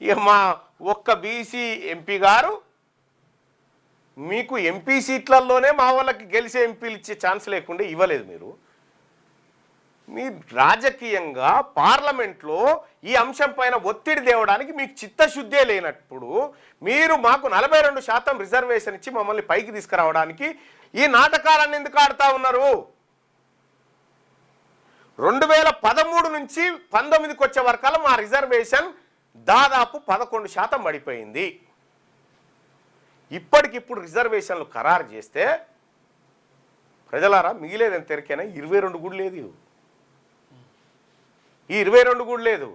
ఇక మా ఒక్క బీసీ ఎంపీ గారు మీకు ఎంపీ సీట్లలోనే మా వాళ్ళకి గెలిచే ఎంపీలు ఇచ్చే ఛాన్స్ లేకుండా ఇవ్వలేదు. మీ రాజకీయంగా పార్లమెంట్లో ఈ అంశం పైన ఒత్తిడి తేవడానికి మీకు చిత్తశుద్ధే లేనప్పుడు మీరు మాకు 42% రిజర్వేషన్ ఇచ్చి మమ్మల్ని పైకి తీసుకురావడానికి ఈ నాటకాలన్నీ ఎందుకు ఆడుతూ ఉన్నారు? 2013 నుంచి 19కి వచ్చే వరకల్లా మా రిజర్వేషన్ దాదాపు 11% పడిపోయింది. ఇప్పటికిప్పుడు రిజర్వేషన్లు ఖరారు చేస్తే ప్రజలారా మిగిలేదని తెరికైనా 22 కూడా లేదు. ఈ 22 కూడా లేదు.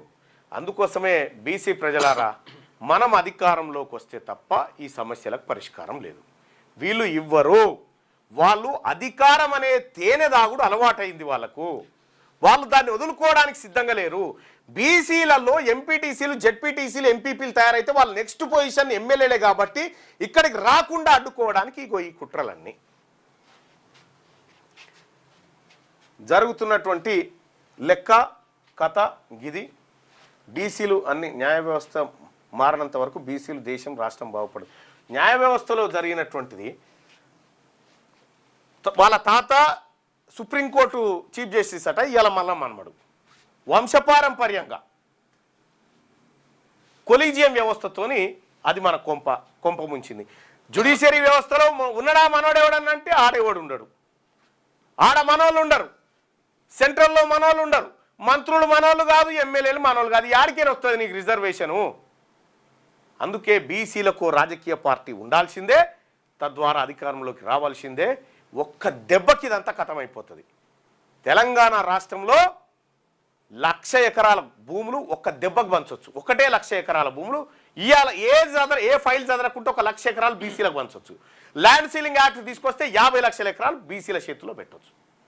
అందుకోసమే బీసీ ప్రజలారా మనం అధికారంలోకి వస్తే తప్ప ఈ సమస్యలకు పరిష్కారం లేదు. వీళ్ళు ఇవ్వరు. వాళ్ళు అధికారం అనే తేనె దాగుడు అలవాటైంది వాళ్ళకు. వాళ్ళు దాన్ని వదులుకోవడానికి సిద్ధంగా లేరు. బీసీలలో ఎంపీటీసీలు, జెడ్పీటీసీలు, ఎంపీపీలు తయారైతే వాళ్ళు నెక్స్ట్ పొజిషన్ ఎమ్మెల్యేలే కాబట్టి ఇక్కడికి రాకుండా అడ్డుకోవడానికి ఈ కుట్రలన్నీ జరుగుతున్నటువంటి లెక్క కథ గిది. బీసీలు అన్ని న్యాయ వ్యవస్థ మారినంత వరకు బీసీలు దేశం రాష్ట్రం బాగుపడదు. న్యాయ వ్యవస్థలో జరిగినటువంటిది వాళ్ళ తాత సుప్రీంకోర్టు చీఫ్ జస్టిస్ అట, ఇవాళ మళ్ళా మనమడు వంశపారంపర్యంగా కొలీజియం వ్యవస్థతోని అది మన కొంప ముంచింది. జ్యుడిషియరీ వ్యవస్థలో ఉన్నడా మనోడెవడనంటే ఆడేవాడు ఉండడు, ఆడ మనోళ్ళు ఉండరు, సెంట్రల్లో మనోళ్ళు ఉండరు, మంత్రులు మనోళ్ళు కాదు, ఎమ్మెల్యేలు మనోళ్ళు కాదు. యాడికేనా వస్తుంది నీకు రిజర్వేషను? అందుకే బీసీలకు రాజకీయ పార్టీ ఉండాల్సిందే, తద్వారా అధికారంలోకి రావాల్సిందే. ఒక్క దెబ్బకి ఇదంతా కథమైపోతుంది. తెలంగాణ రాష్ట్రంలో 1,00,000 ఎకరాల భూములు ఒక్క దెబ్బకు పంచవచ్చు. ఒకటే 1,00,000 ఎకరాల భూములు ఇవాళ ఏ ఫైల్ చదవకుంటే 1,00,000 ఎకరాలు బీసీలకు పంచవచ్చు. ల్యాండ్ సీలింగ్ యాక్ట్ తీసుకొస్తే 50 లక్షల ఎకరాలు బీసీల చేతిలో పెట్టవచ్చు.